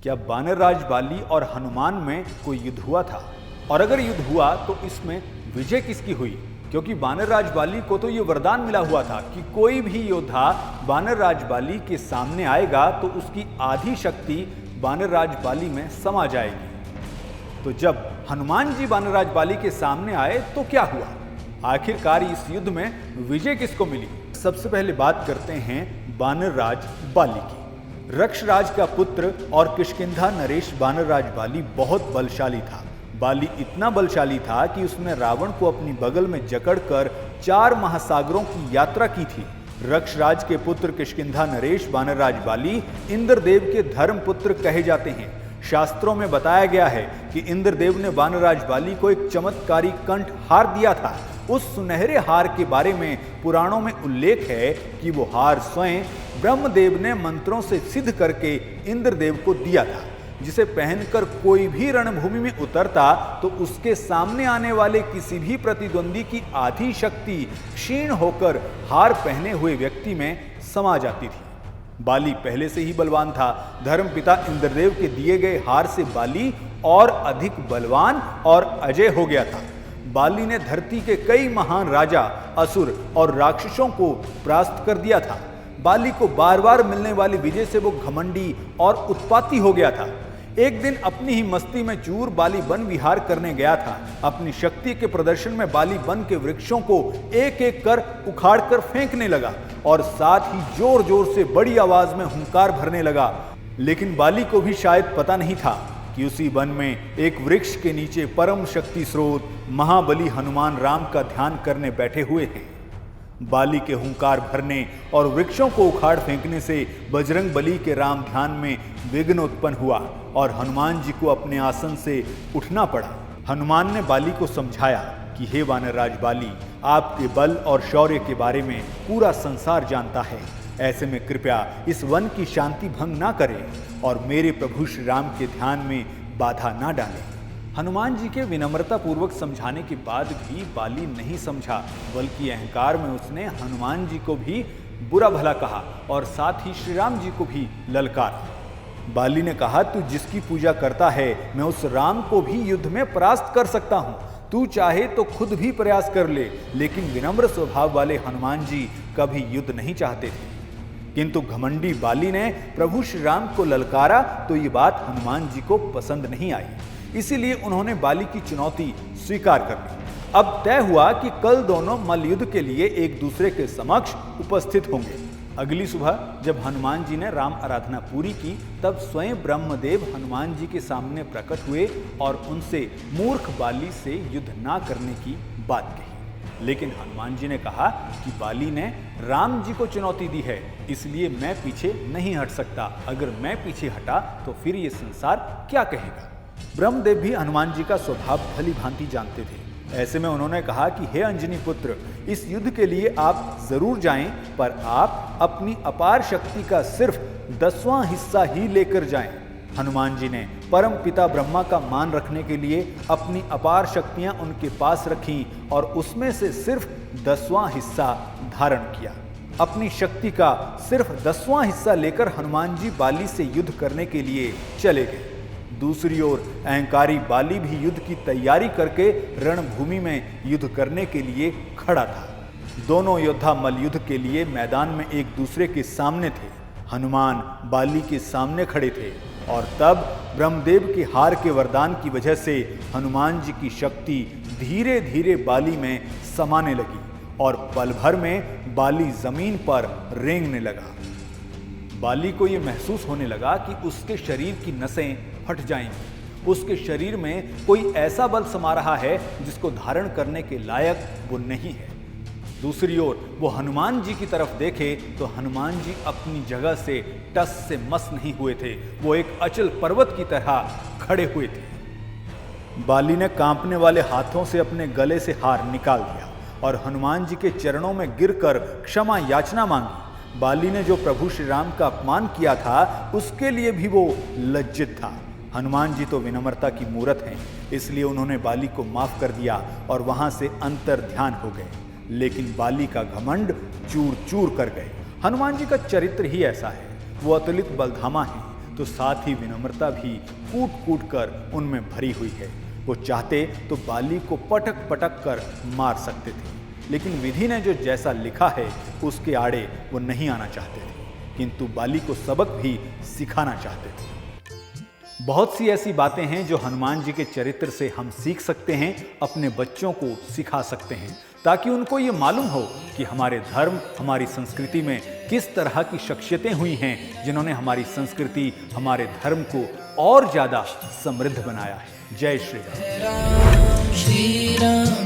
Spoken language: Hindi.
क्या वानरराज बाली और हनुमान में कोई युद्ध हुआ था? और अगर युद्ध हुआ तो इसमें विजय किसकी हुई? क्योंकि वानरराज बाली को तो ये वरदान मिला हुआ था कि कोई भी योद्धा वानरराज बाली के सामने आएगा तो उसकी आधी शक्ति वानरराज बाली में समा जाएगी। तो जब हनुमान जी वानरराज बाली के सामने आए तो क्या हुआ? आखिरकार इस युद्ध में विजय किसको मिली? सबसे पहले बात करते हैं वानरराज बाली की। रक्षराज का पुत्र और किष्किंधा नरेश वानरराज बाली बहुत बलशाली था। बाली इतना बलशाली था कि उसने रावण को अपनी बगल में जकड़कर 4 महासागरों की यात्रा की थी। रक्षराज के पुत्र किष्किंधा नरेश वानरराज बाली इंद्रदेव के धर्म पुत्र कहे जाते हैं। शास्त्रों में बताया गया है कि इंद्रदेव ने वानरराज बाली को एक चमत्कारी कंठ हार दिया था। उस सुनहरे हार के बारे में पुराणों में उल्लेख है कि वो हार स्वयं ब्रह्मदेव ने मंत्रों से सिद्ध करके इंद्रदेव को दिया था, जिसे पहनकर कोई भी रणभूमि में उतरता तो उसके सामने आने वाले किसी भी प्रतिद्वंदी की आधी शक्ति क्षीण होकर हार पहने हुए व्यक्ति में समा जाती थी। बाली पहले से ही बलवान था। धर्मपिता इंद्रदेव के दिए गए हार से बाली और अधिक बलवान और अजय हो गया था। बाली ने धरती के कई महान राजा, असुर और राक्षसों को परास्त कर दिया था। बाली को बार बार मिलने वाली विजय से वो घमंडी और उत्पाती हो गया था। एक दिन अपनी ही मस्ती में चूर बाली वन विहार करने गया था। अपनी शक्ति के प्रदर्शन में बाली वन के वृक्षों को एक एक कर उखाड़ कर फेंकने लगा और साथ ही जोर जोर से बड़ी आवाज में हुंकार भरने लगा। लेकिन बाली को भी शायद पता नहीं था कि उसी वन में एक वृक्ष के नीचे परम शक्ति स्रोत महाबली हनुमान राम का ध्यान करने बैठे हुए हैं। बाली के हुंकार भरने और वृक्षों को उखाड़ फेंकने से बजरंग बली के राम ध्यान में विघ्न उत्पन्न हुआ और हनुमान जी को अपने आसन से उठना पड़ा। हनुमान ने बाली को समझाया कि हे वानरराज बाली, आपके बल और शौर्य के बारे में पूरा संसार जानता है। ऐसे में कृपया इस वन की शांति भंग ना करें और मेरे प्रभु श्री राम के ध्यान में बाधा ना डालें। हनुमान जी के विनम्रता पूर्वक समझाने के बाद भी बाली नहीं समझा, बल्कि अहंकार में उसने हनुमान जी को भी बुरा भला कहा और साथ ही श्री राम जी को भी ललकारा। बाली ने कहा, तू जिसकी पूजा करता है मैं उस राम को भी युद्ध में परास्त कर सकता हूँ। तू चाहे तो खुद भी प्रयास कर ले। लेकिन विनम्र स्वभाव वाले हनुमान जी कभी युद्ध नहीं चाहते थे। किंतु घमंडी बाली ने प्रभु श्री राम को ललकारा तो ये बात हनुमान जी को पसंद नहीं आई। इसीलिए उन्होंने बाली की चुनौती स्वीकार कर ली। अब तय हुआ कि कल दोनों मल्लयुद्ध के लिए एक दूसरे के समक्ष उपस्थित होंगे। अगली सुबह जब हनुमान जी ने राम आराधना पूरी की तब स्वयं ब्रह्मदेव हनुमान जी के सामने प्रकट हुए और उनसे मूर्ख बाली से युद्ध ना करने की बात कही। लेकिन हनुमान जी ने कहा कि बाली ने राम जी को चुनौती दी है, इसलिए मैं पीछे नहीं हट सकता। अगर मैं पीछे हटा तो फिर ये संसार क्या कहेगा। ब्रह्मदेव भी हनुमान जी का स्वभाव भली भांति जानते थे। ऐसे में उन्होंने कहा कि हे अंजनी पुत्र, इस युद्ध के लिए आप जरूर जाएं, पर आप अपनी अपार शक्ति का सिर्फ 10वां हिस्सा ही लेकर जाएं। हनुमान जी ने परम पिता ब्रह्मा का मान रखने के लिए अपनी अपार शक्तियां उनके पास रखीं और उसमें से सिर्फ 10वां हिस्सा धारण किया। अपनी शक्ति का सिर्फ 10वां हिस्सा लेकर हनुमान जी बाली से युद्ध करने के लिए चले गए। दूसरी ओर अहंकारी बाली भी युद्ध की तैयारी करके रणभूमि में युद्ध करने के लिए खड़ा था। दोनों योद्धा मल्लयुद्ध के लिए मैदान में एक दूसरे के सामने थे। हनुमान बाली के सामने खड़े थे और तब ब्रह्मदेव के हार के वरदान की वजह से हनुमान जी की शक्ति धीरे धीरे बाली में समाने लगी और पल भर में बाली जमीन पर रेंगने लगा। बाली को यह महसूस होने लगा कि उसके शरीर की नसें फट जाएंगी। उसके शरीर में कोई ऐसा बल समा रहा है जिसको धारण करने के लायक वो नहीं है। दूसरी ओर वो हनुमान जी की तरफ देखे तो हनुमान जी अपनी जगह से टस से मस नहीं हुए थे। वो एक अचल पर्वत की तरह खड़े हुए थे। बाली ने कांपने वाले हाथों से अपने गले से हार निकाल दिया और हनुमान जी के चरणों में गिरकर क्षमा याचना मांगी। बाली ने जो प्रभु श्री राम का अपमान किया था उसके लिए भी वो लज्जित था। हनुमान जी तो विनम्रता की मूरत हैं, इसलिए उन्होंने बाली को माफ कर दिया और वहां से अंतर ध्यान हो गए। लेकिन बाली का घमंड चूर चूर कर गए। हनुमान जी का चरित्र ही ऐसा है। वो अतुलित बलधामा है। तो साथ ही विनम्रता भी कूट कूट कर उनमें भरी हुई है। वो चाहते तो बाली को पटक पटक कर मार सकते थे, लेकिन विधि ने जो जैसा लिखा है उसके आड़े वो नहीं आना चाहते थे, किंतु बाली को सबक भी सिखाना चाहते थे। बहुत सी ऐसी बातें हैं जो हनुमान जी के चरित्र से हम सीख सकते हैं, अपने बच्चों को सिखा सकते हैं, ताकि उनको ये मालूम हो कि हमारे धर्म, हमारी संस्कृति में किस तरह की शख्सियतें हुई हैं जिन्होंने हमारी संस्कृति, हमारे धर्म को और ज्यादा समृद्ध बनाया है। जय श्री राम।